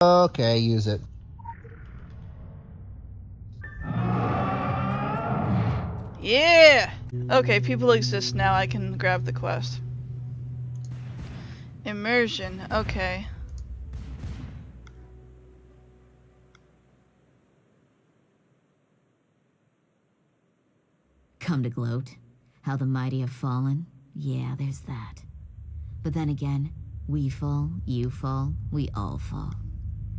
Okay, use it. Yeah! Okay, people exist now. I can grab the quest. Immersion. Okay. Come to gloat. How the mighty have fallen? Yeah, there's that. But then again, we fall, you fall, we all fall.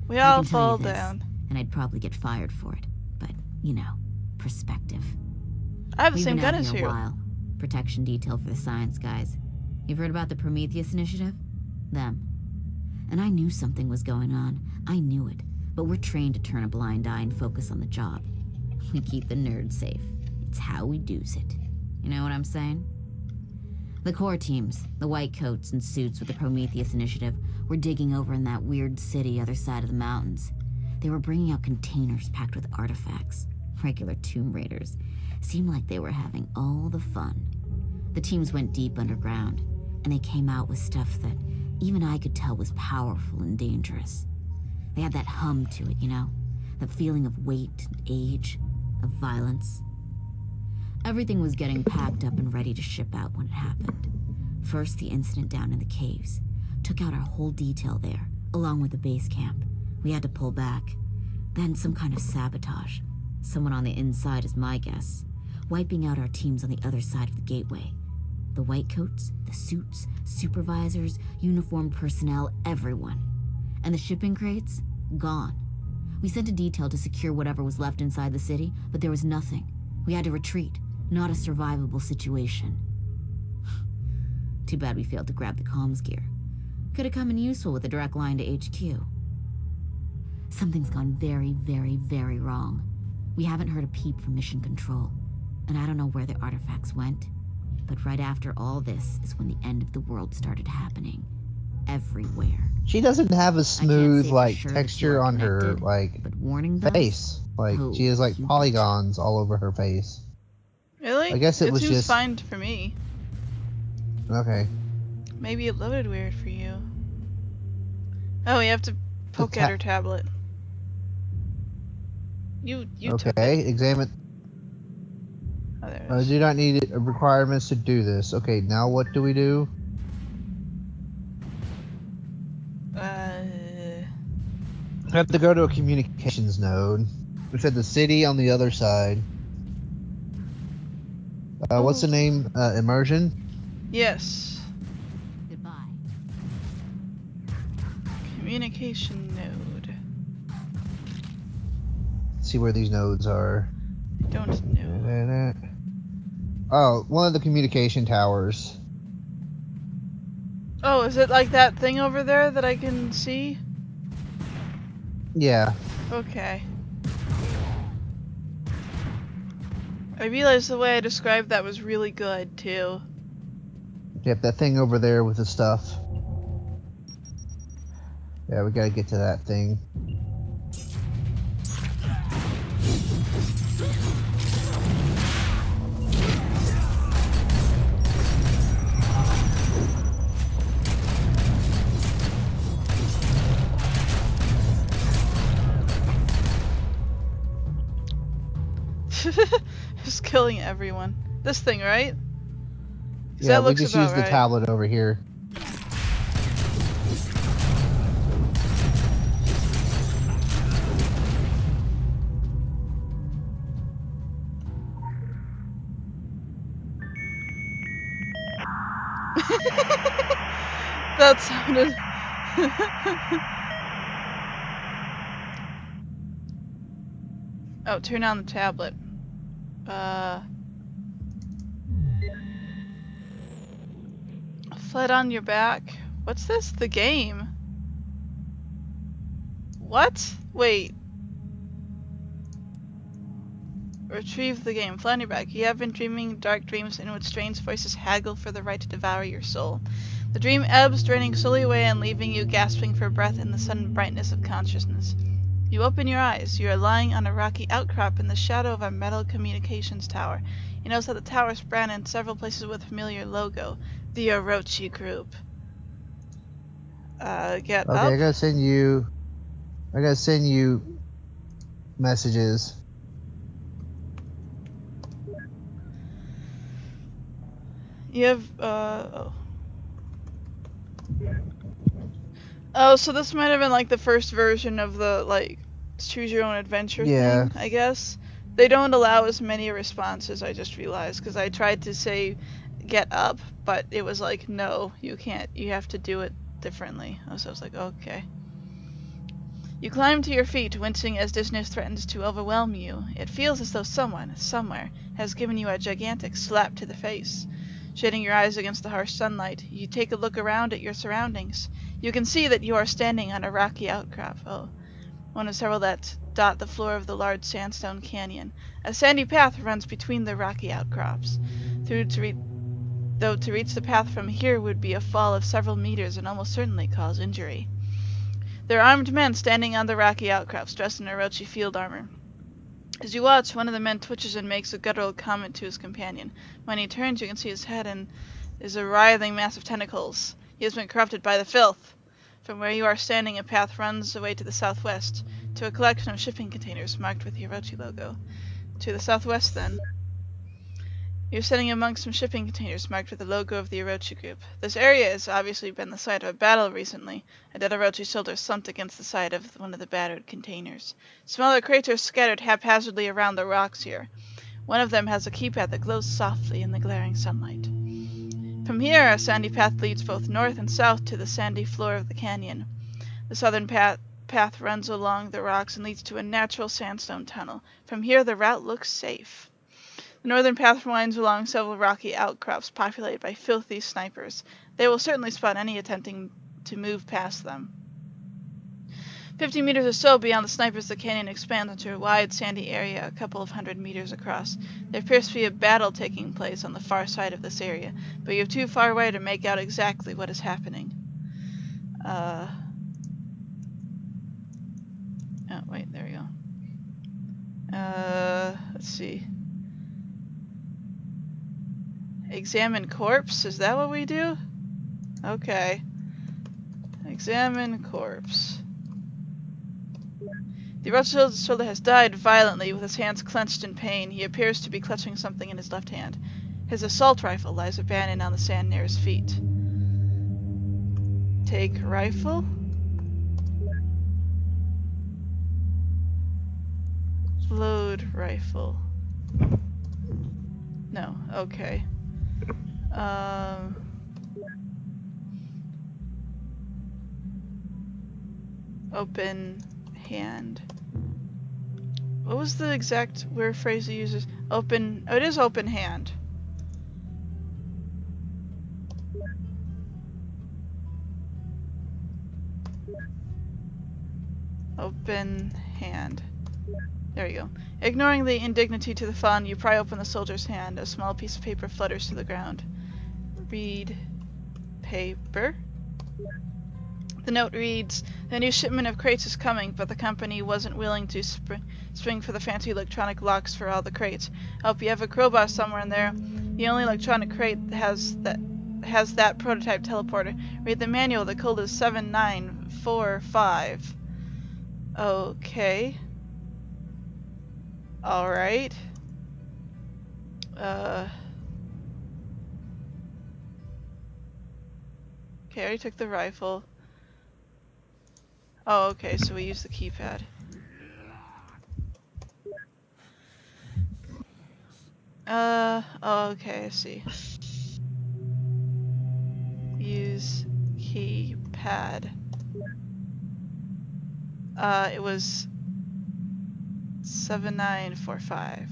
We I all can tell fall you this, down. and I'd probably get fired for it. But, you know, perspective. I have the We've same been gun out as here you. a while. Protection detail for the science guys. You've heard about the Prometheus initiative? Them. And I knew something was going on. I knew it. But we're trained to turn a blind eye and focus on the job. We keep the nerds safe. It's how we do's it. You know what I'm saying? The core teams, the white coats and suits with the Prometheus initiative, were digging over in that weird city other side of the mountains. They were bringing out containers packed with artifacts. Regular Tomb Raiders. Seemed like they were having all the fun. The teams went deep underground, and they came out with stuff that even I could tell was powerful and dangerous. They had that hum to it, you know? That feeling of weight and age, of violence. Everything was getting packed up and ready to ship out when it happened. First, the incident down in the caves. Took out our whole detail there, along with the base camp. We had to pull back. Then some kind of sabotage. Someone on the inside is my guess. Wiping out our teams on the other side of the gateway. The white coats, the suits, supervisors, uniformed personnel, everyone. And the shipping crates? Gone. We sent a detail to secure whatever was left inside the city, but there was nothing. We had to retreat. Not a survivable situation. Too bad we failed to grab the comms gear. Could have come in useful with a direct line to HQ. Something's gone very, very, very wrong. We haven't heard a peep from Mission Control, and I don't know where the artifacts went, but right after all this is when the end of the world started happening. Everywhere. She doesn't have a smooth, like, sure texture on her, like, but warning bells? face. Like, Oh, she has, like, you polygons all over her face. Really? I guess it was seems just... fine for me. Okay. Maybe it loaded weird for you. Oh, you have to poke at her tablet. You took Okay, it. examine... Oh, there it I is. do not need requirements to do this. Okay, now what do we do? I have to go to a communications node. We said the city on the other side. What's the name? Immersion? Yes. Goodbye. Communication node. Let's see where these nodes are. I don't know. Oh, one of the communication towers. Oh, is it like that thing over there that I can see? Yeah. Okay. I realized the way I described that was really good, too. Yep, that thing over there with the stuff. Yeah, we gotta get to that thing. Just killing everyone. This thing, right? 'Cause Yeah, that we looks just about use the right. tablet over here. That sounded... Oh, turn on the tablet. Flat on your back. What's this? The game? What? Wait. Retrieve the game. Flat on your back. You have been dreaming dark dreams in which strange voices haggle for the right to devour your soul. The dream ebbs, draining slowly away and leaving you gasping for breath in the sudden brightness of consciousness. You open your eyes. You are lying on a rocky outcrop in the shadow of a metal communications tower. You notice that the tower is branded in several places with a familiar logo. The Orochi Group. Get Okay, up. I gotta send you I gotta send you messages. You have, Oh, so this might have been like the first version of the, like, choose your own adventure Yeah. thing, I guess. They don't allow as many responses, I just realized, because I tried to say get up, but it was like, no, you can't, you have to do it differently. So I was like, okay. You climb to your feet, wincing as dizziness threatens to overwhelm you. It feels as though someone, somewhere, has given you a gigantic slap to the face. Shading your eyes against the harsh sunlight, you take a look around at your surroundings. You can see that you are standing on a rocky outcrop. Oh, one of several that dot the floor of the large sandstone canyon. A sandy path runs between the rocky outcrops. Though to reach the path from here would be a fall of several meters and almost certainly cause injury. There are armed men standing on the rocky outcrops, dressed in Orochi field armor. As you watch, one of the men twitches and makes a guttural comment to his companion. When he turns, you can see his head and is a writhing mass of tentacles. He has been corrupted by the filth. From where you are standing, a path runs away to the southwest, to a collection of shipping containers marked with the Orochi logo. To the southwest, then. You're standing amongst some shipping containers marked with the logo of the Orochi group. This area has obviously been the site of a battle recently. A dead Orochi soldier slumped against the side of one of the battered containers. Smaller crates are scattered haphazardly around the rocks here. One of them has a keypad that glows softly in the glaring sunlight. From here, a sandy path leads both north and south to the sandy floor of the canyon. The southern path runs along the rocks and leads to a natural sandstone tunnel. From here, the route looks safe. The northern path winds along several rocky outcrops populated by filthy snipers. They will certainly spot any attempting to move past them. 50 meters or so beyond the snipers, the canyon expands into a wide sandy area a couple of 100 meters across. There appears to be a battle taking place on the far side of this area, but you're too far away to make out exactly what is happening. Oh, wait, there we go. Let's see. Examine corpse? Is that what we do? Okay. Examine corpse. The Orochi soldier has died violently with his hands clenched in pain. He appears to be clutching something in his left hand. His assault rifle lies abandoned on the sand near his feet. Take rifle? Load rifle. No, okay. Open hand. What was the exact word phrase he uses? Open. Oh, it is open hand. Open hand. There you go. Ignoring the indignity to the fallen, you pry open the soldier's hand. A small piece of paper flutters to the ground. Read paper. The note reads, "The new shipment of crates is coming, but the company wasn't willing to spring for the fancy electronic locks for all the crates. I hope you have a crowbar somewhere in there. The only electronic crate that has that prototype teleporter. Read the manual. The code is 7945. Okay. Alright. Okay, I already took the rifle. Oh, okay, so we use the keypad. Oh, okay, I see. Use keypad. It was 7945.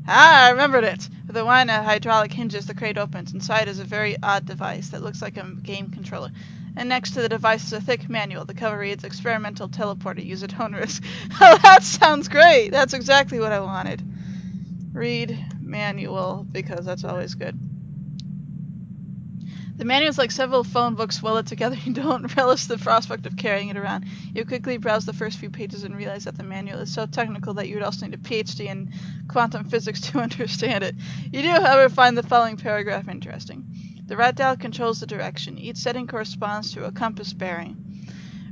Ah, I remembered it! With the one hydraulic hinges, the crate opens. Inside is a very odd device that looks like a game controller. And next to the device is a thick manual. The cover reads, "Experimental teleporter, use at own risk." Oh, that sounds great! That's exactly what I wanted. Read manual, because that's always good. The manual is like several phone books welded together. You don't relish the prospect of carrying it around. You quickly browse the first few pages and realize that the manual is so technical that you would also need a PhD in quantum physics to understand it. You do, however, find the following paragraph interesting. The rat dial controls the direction. Each setting corresponds to a compass bearing.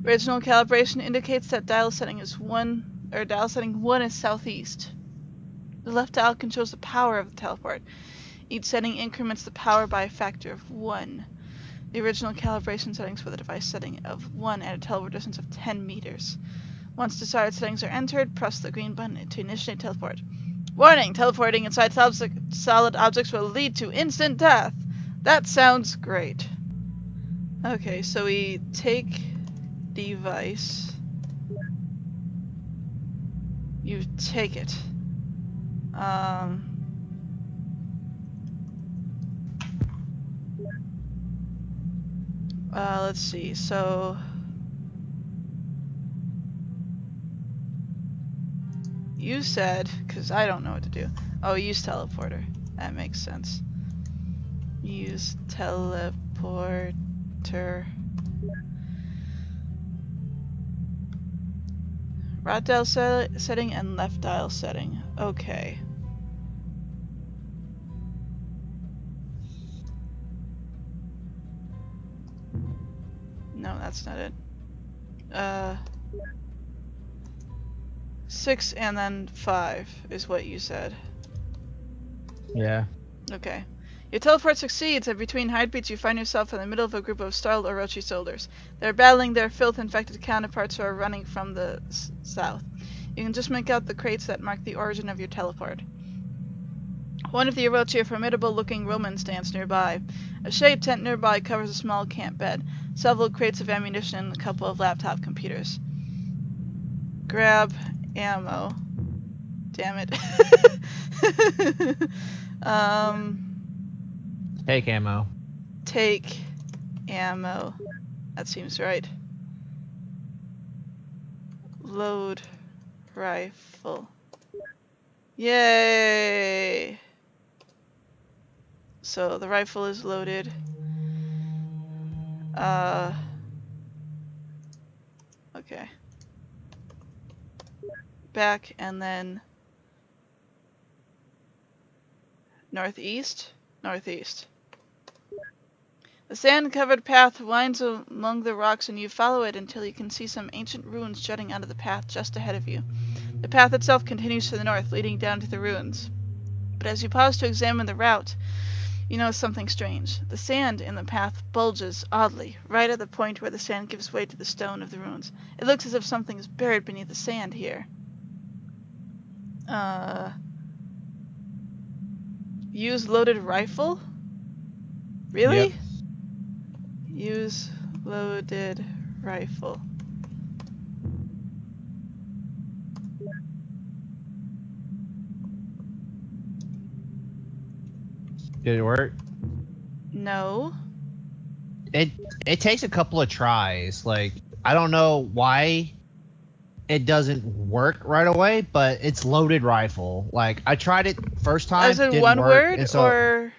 Original calibration indicates that dial setting is 1, or dial setting 1 is southeast. The left dial controls the power of the teleport. Each setting increments the power by a factor of 1. The original calibration settings for the device setting of 1 at a teleport distance of 10 meters. Once desired settings are entered, press the green button to initiate teleport. Warning! Teleporting inside solid objects will lead to instant death. That sounds great. Okay, so we take device. You take it. Let's see. So you said, because I don't know what to do. Oh, use teleporter. That makes sense. Use teleporter. Right dial setting and left dial setting. Okay. No, that's not it. 6 and then 5 is what you said. Yeah. Okay. Your teleport succeeds, and between heartbeats you find yourself in the middle of a group of startled Orochi soldiers. They're battling their filth-infected counterparts who are running from the south. You can just make out the crates that mark the origin of your teleport. One of the Orochi, a formidable-looking Roman, stands nearby. A shade tent nearby covers a small camp bed, several crates of ammunition, and a couple of laptop computers. Grab ammo. Damn it. Take ammo. Take ammo. That seems right. Load rifle. Yay! So the rifle is loaded. Okay. Back and then northeast? Northeast. The sand-covered path winds among the rocks, and you follow it until you can see some ancient ruins jutting out of the path just ahead of you. The path itself continues to the north, leading down to the ruins. But as you pause to examine the route, you notice something strange. The sand in the path bulges oddly, right at the point where the sand gives way to the stone of the ruins. It looks as if something is buried beneath the sand here. Use loaded rifle? Really? Yep. Use loaded rifle. Did it work? No. It takes a couple of tries. Like, I don't know why it doesn't work right away, but it's loaded rifle. Like, I tried it first time. As in didn't one work, word, and so or?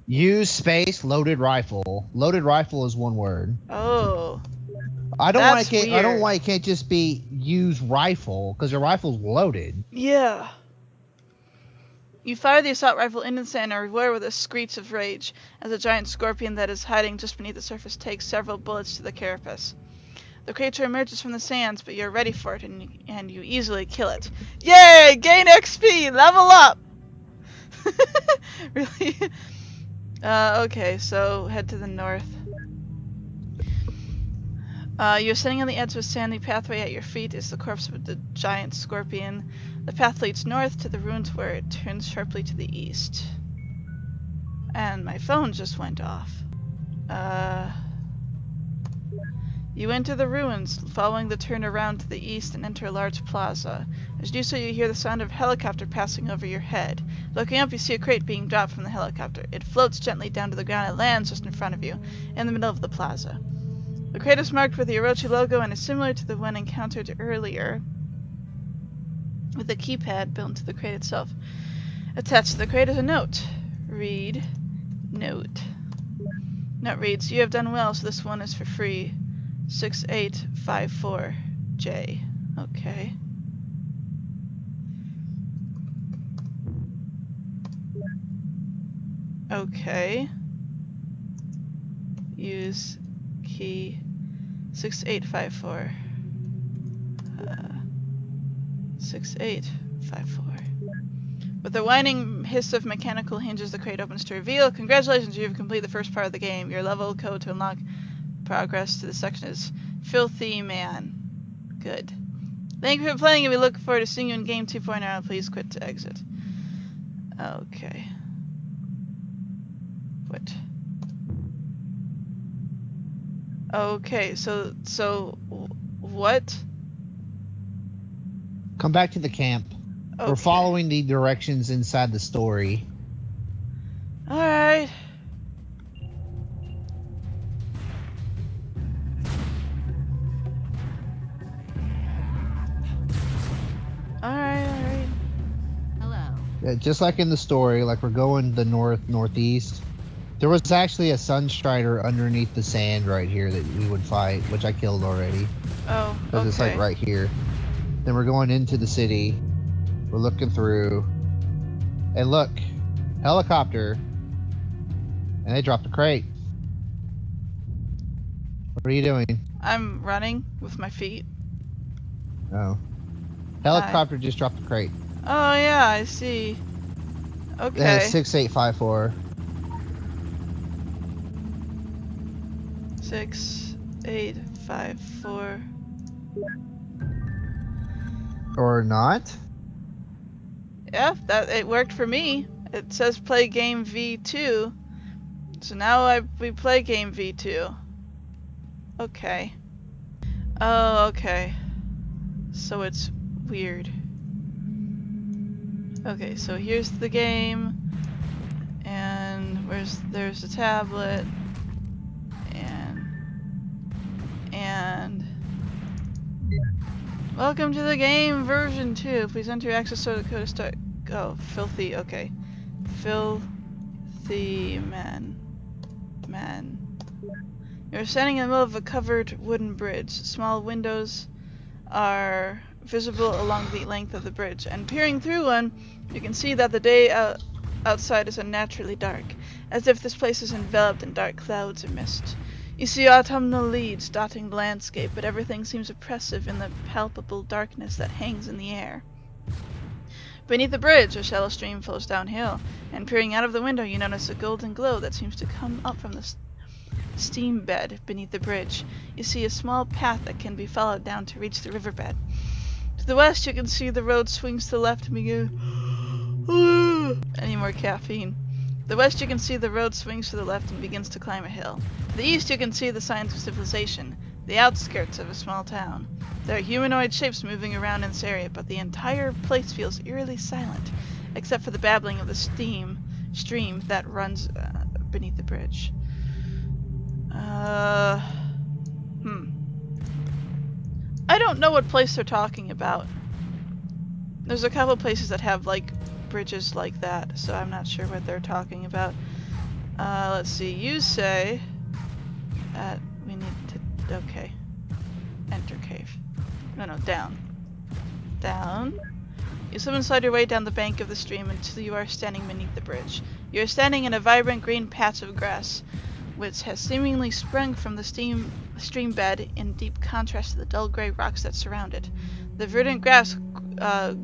use space loaded rifle. Loaded rifle is one word. Oh. I don't want That's to. I don't weird. why it can't just be use rifle, because the rifle's loaded. Yeah. You fire the assault rifle into the sand and roar with a screech of rage as a giant scorpion that is hiding just beneath the surface takes several bullets to the carapace. The creature emerges from the sands, but you're ready for it, and you easily kill it. Yay! Gain XP! Level up! Really? Okay, so head to the north. You're sitting on the edge of a sandy pathway. At your feet is the corpse of the giant scorpion. The path leads north to the ruins where it turns sharply to the east. And my phone just went off. You enter the ruins, following the turn around to the east and enter a large plaza. As you do so, you hear the sound of a helicopter passing over your head. Looking up, you see a crate being dropped from the helicopter. It floats gently down to the ground and lands just in front of you, in the middle of the plaza. The crate is marked with the Orochi logo and is similar to the one encountered earlier, with a keypad built into the crate itself. Attached to the crate is a note. Read. Note. Note reads, "You have done well, so this one is for free. 6854J. Okay. Okay. Use key 6854. 6854. With a whining hiss of mechanical hinges, the crate opens to reveal. Congratulations, you have completed the first part of the game. Your level code to unlock progress to this section is Filthy Man. Good. Thank you for playing, and we look forward to seeing you in Game 2.0. Please quit to exit. Okay. Quit. Okay, so what? Come back to the camp. Okay. We're following the directions inside the story. Alright. Alright. Hello. Yeah, just like in the story, like we're going the northeast. There was actually a Sunstrider underneath the sand right here that we would fight, which I killed already. Oh, Because it's like okay. right here. Then we're going into the city. We're looking through. And look, helicopter. And they dropped a crate. What are you doing? I'm running with my feet. Oh. Helicopter just dropped a crate. Oh yeah, I see. Okay. Yeah, 6854. 6854. Or not? Yeah, it worked for me. It says play game V2. So now we play game V2. Okay. Oh, okay. So it's weird. Okay, so here's the game. And there's the tablet. And welcome to the game version 2. Please enter your access code to start. Oh, filthy. Okay. Filthy man. You're standing in the middle of a covered wooden bridge. Small windows are visible along the length of the bridge, and peering through one, you can see that the day outside is unnaturally dark, as if this place is enveloped in dark clouds or mist. You see autumnal leaves dotting the landscape, but everything seems oppressive in the palpable darkness that hangs in the air. Beneath the bridge, a shallow stream flows downhill, and peering out of the window, you notice a golden glow that seems to come up from the steam bed beneath the bridge. You see a small path that can be followed down to reach the riverbed. To the west, you can see the road swings to the left and begin. Any more caffeine? To the west, you can see the road swings to the left and begins to climb a hill. To the east, you can see the signs of civilization, the outskirts of a small town. There are humanoid shapes moving around in this area, but the entire place feels eerily silent, except for the babbling of the stream that runs beneath the bridge. I don't know what place they're talking about. There's a couple places that have, like, bridges like that, so I'm not sure what they're talking about. Let's see, you say that we need to, okay. Enter cave. No, down. Down. You slip and slide your way down the bank of the stream until you are standing beneath the bridge. You are standing in a vibrant green patch of grass, which has seemingly sprung from the stream bed in deep contrast to the dull gray rocks that surround it. The verdant grass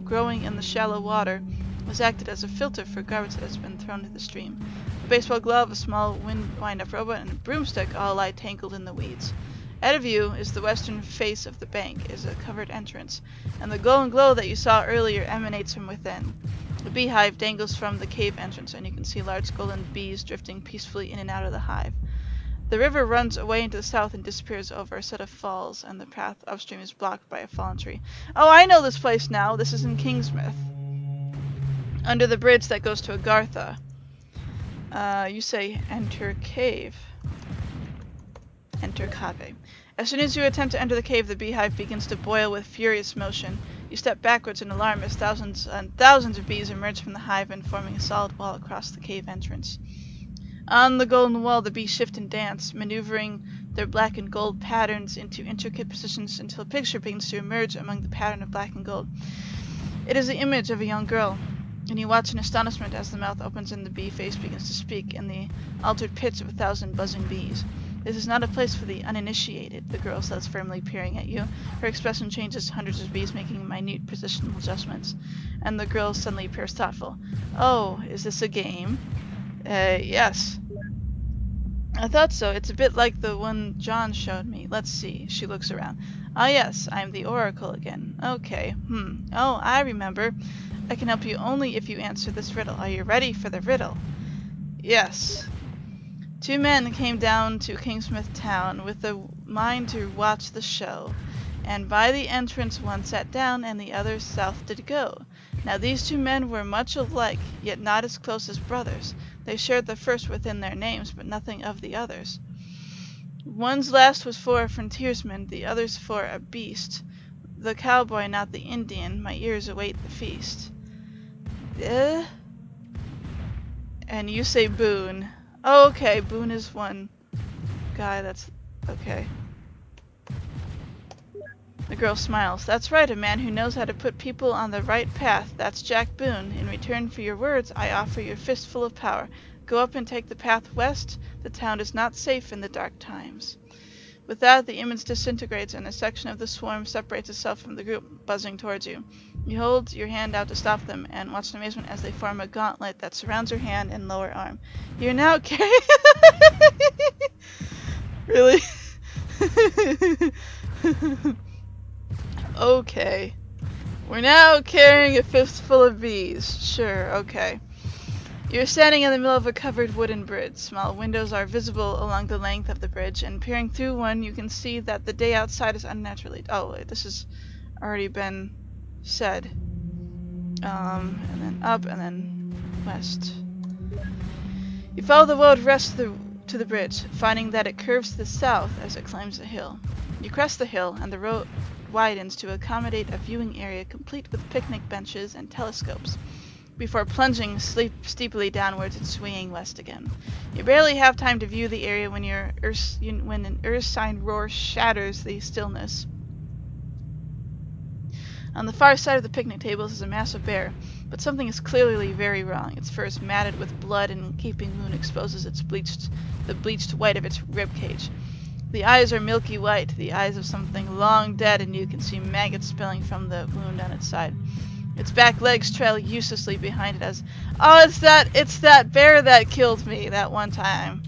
growing in the shallow water was acted as a filter for garbage that has been thrown into the stream. A baseball glove, a small wind-up robot, and a broomstick all lie tangled in the weeds. Ahead of you is the western face of the bank, is a covered entrance, and the golden glow that you saw earlier emanates from within. A beehive dangles from the cave entrance, and you can see large golden bees drifting peacefully in and out of the hive. The river runs away into the south and disappears over a set of falls, and the path upstream is blocked by a fallen tree. Oh, I know this place now. This is in Kingsmith. Under the bridge that goes to Agartha. You say enter cave. Enter cave. As soon as you attempt to enter the cave, the beehive begins to boil with furious motion. You step backwards in alarm as thousands and thousands of bees emerge from the hive and forming a solid wall across the cave entrance. On the golden wall, the bees shift and dance, maneuvering their black and gold patterns into intricate positions until a picture begins to emerge among the pattern of black and gold. It is the image of a young girl, and you watch in astonishment as the mouth opens and the bee face begins to speak in the altered pitch of 1,000 buzzing bees. This is not a place for the uninitiated, the girl says, firmly peering at you. Her expression changes to hundreds of bees, making minute positional adjustments. And the girl suddenly appears thoughtful. Oh, is this a game? Yes. I thought so. It's a bit like the one John showed me. Let's see. She looks around. Ah, yes, I'm the Oracle again. Okay. Oh, I remember. I can help you only if you answer this riddle. Are you ready for the riddle? Yes. 2 men came down to Kingsmouth town with the mind to watch the show, and by the entrance one sat down and the other south did go. Now these 2 men were much alike, yet not as close as brothers. They shared the first within their names, but nothing of the others. One's last was for a frontiersman, the other's for a beast. The cowboy, not the Indian. My ears await the feast. And you say Boone. Oh, okay, Boone is one guy. That's okay. The girl smiles. That's right, a man who knows how to put people on the right path. That's Jack Boone. In return for your words, I offer you a fistful of power. Go up and take the path west. The town is not safe in the dark times. With that, the image disintegrates and a section of the swarm separates itself from the group, buzzing towards you. You hold your hand out to stop them and watch in amazement as they form a gauntlet that surrounds your hand and lower arm. You're now carrying... Really? Okay. We're now carrying a fistful of bees. Sure, okay. You're standing in the middle of a covered wooden bridge. Small windows are visible along the length of the bridge, and peering through one, you can see that the day outside is unnaturally... Oh, wait, this has already been said. And then up, and then west. You follow the road west to the bridge, finding that it curves to the south as it climbs the hill. You crest the hill, and the road widens to accommodate a viewing area complete with picnic benches and telescopes, before plunging steeply downwards and swinging west again. You barely have time to view the area when an earth-sign roar shatters the stillness. On the far side of the picnic tables is a massive bear, but something is clearly very wrong. Its fur is matted with blood, and a gaping wound exposes the bleached white of its rib cage. The eyes are milky white, the eyes of something long dead, and you can see maggots spilling from the wound on its side. Its back legs trail uselessly behind it as, oh, it's that bear that killed me that one time.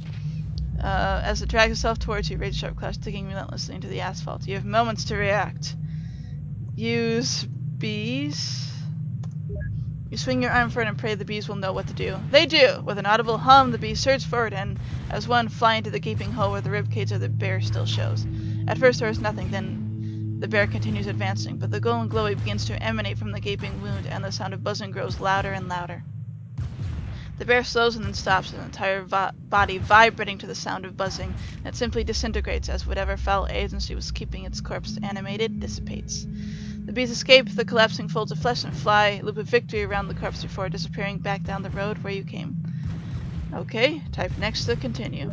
As it drags itself towards you, razor sharp claws digging relentlessly into the asphalt. You have moments to react. Use bees. You swing your arm forward and pray the bees will know what to do. They do! With an audible hum, the bees surge forward and, as one, fly into the gaping hole where the ribcage of the bear still shows. At first there is nothing, then the bear continues advancing, but the golden glow begins to emanate from the gaping wound, and the sound of buzzing grows louder and louder. The bear slows and then stops, an entire body vibrating to the sound of buzzing that simply disintegrates as whatever foul agency was keeping its corpse animated dissipates. The bees escape the collapsing folds of flesh and fly, loop of victory around the corpse before disappearing back down the road where you came. Okay, type next to continue.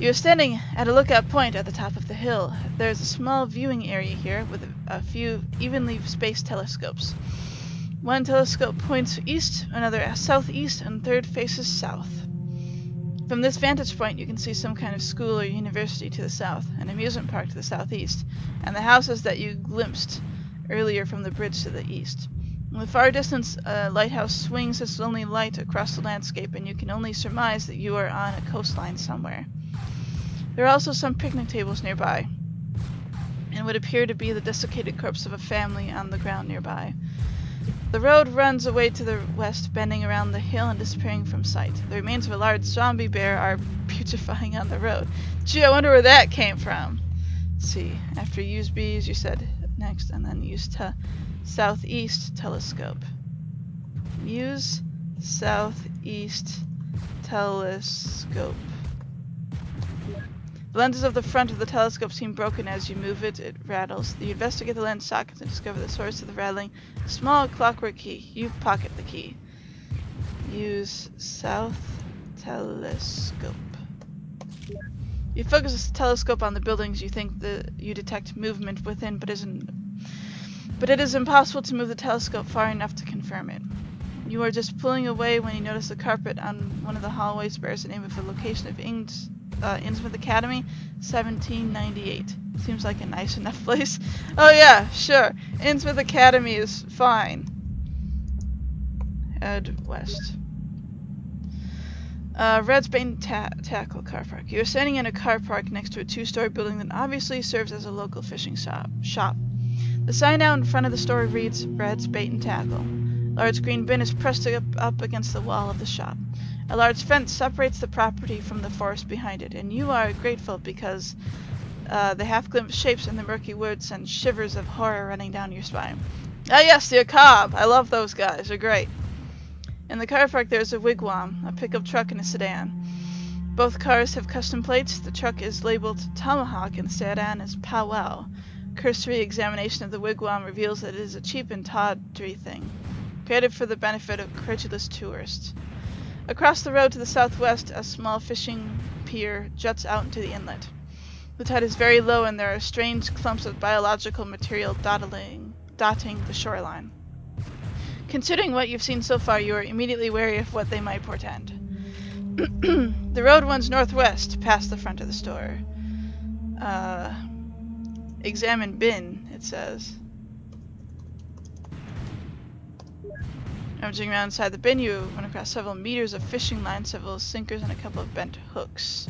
You are standing at a lookout point at the top of the hill. There is a small viewing area here with a few evenly spaced telescopes. One telescope points east, another southeast, and the third faces south. From this vantage point, you can see some kind of school or university to the south, an amusement park to the southeast, and the houses that you glimpsed earlier from the bridge to the east. In the far distance, a lighthouse swings its lonely light across the landscape, and you can only surmise that you are on a coastline somewhere. There are also some picnic tables nearby, and what appear to be the desiccated corpse of a family on the ground nearby. The road runs away to the west, bending around the hill and disappearing from sight. The remains of a large zombie bear are putrefying on the road. Gee, I wonder where that came from. Let's see. After use bees, you said next, and then use southeast telescope. Use southeast telescope. The lenses of the front of the telescope seem broken as you move it. It rattles. You investigate the lens sockets and discover the source of the rattling. A small clockwork key. You pocket the key. Use south telescope. You focus the telescope on the buildings. You think you detect movement within, but it is impossible to move the telescope far enough to confirm it. You are just pulling away when you notice the carpet on one of the hallways bears the name of the location of Innsmouth Academy, 1798. Seems like a nice enough place. Oh yeah, sure. Innsmouth Academy is fine. Head west. Red's Bane Tackle Car Park. You are standing in a car park next to a 2-story building that obviously serves as a local fishing shop. The sign out in front of the store reads Red's Bait and Tackle. A large green bin is pressed up against the wall of the shop. A large fence separates the property from the forest behind it, and you are grateful because the half-glimpsed shapes in the murky woods send shivers of horror running down your spine. Ah yes, the Akab! I love those guys, they're great. In the car park there's a wigwam, a pickup truck, and a sedan. Both cars have custom plates. The truck is labeled Tomahawk and the sedan is Powwow. Cursory examination of the wigwam reveals that it is a cheap and tawdry thing, created for the benefit of credulous tourists. Across the road to the southwest, a small fishing pier juts out into the inlet. The tide is very low and there are strange clumps of biological material dotting the shoreline. Considering what you've seen so far, you are immediately wary of what they might portend. The road runs northwest, past the front of the store. Examine bin, it says. Rummaging around inside the bin, you run across several meters of fishing line, several sinkers, and a couple of bent hooks.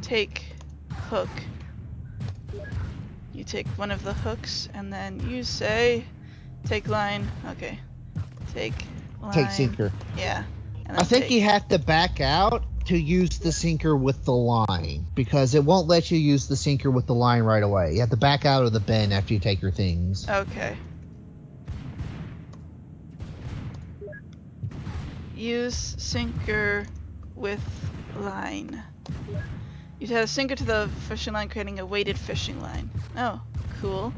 Take hook. You take one of the hooks, and then you say, take line. Okay. Take line. Take sinker. Yeah. And I think you have to back out to use the sinker with the line, because it won't let you use the sinker with the line right away. You have to back out of the bin after you take your things. Okay. Use sinker with line. You add a sinker to the fishing line, creating a weighted fishing line. Oh, cool.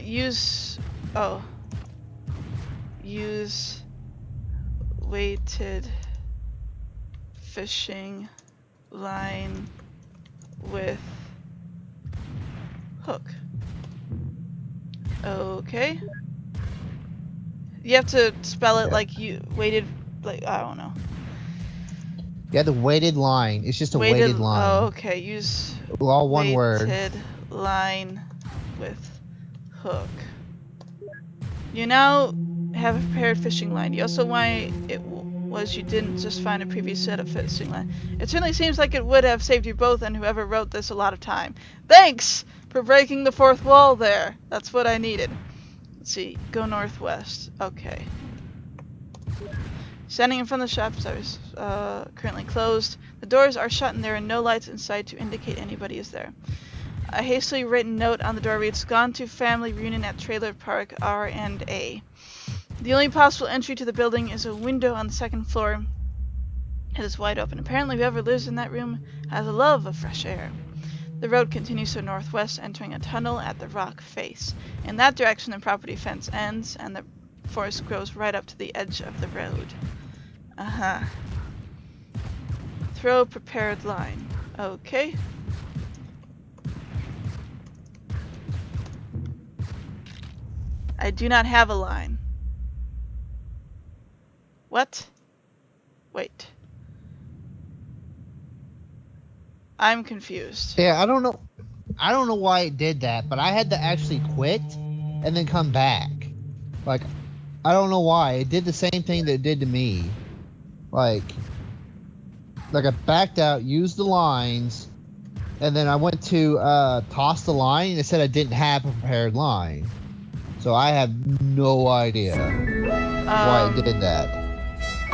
Use weighted fishing line with hook. Okay. You have to spell it like you weighted, like, I don't know. Yeah, the weighted line. It's just a weighted line. Oh, okay. Use all one word. Weighted line with hook. You now have a prepared fishing line. You also why it was you didn't just find a previous set of fishing line. It certainly seems like it would have saved you both and whoever wrote this a lot of time. Thanks for breaking the fourth wall there. That's what I needed. Let's see. Go northwest. Okay. Standing in front of the shop, is currently closed. The doors are shut and there are no lights inside to indicate anybody is there. A hastily written note on the door reads, "Gone to family reunion at Trailer Park R&A." The only possible entry to the building is a window on the second floor. It is wide open. Apparently whoever lives in that room has a love of fresh air. The road continues to northwest, entering a tunnel at the rock face. In that direction the property fence ends and the forest grows right up to the edge of the road. Throw prepared line. Okay. I do not have a line. What? Wait. I'm confused. Yeah, I don't know why it did that, but I had to actually quit and then come back. Like, I don't know why. It did the same thing that it did to me. Like I backed out, used the lines, and then I went to toss the line, and it said I didn't have a prepared line. So I have no idea why it did that.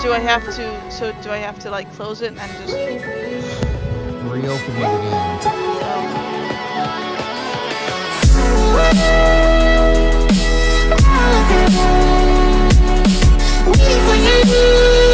Do I have to like close it and just reopen it again? Waiting for you.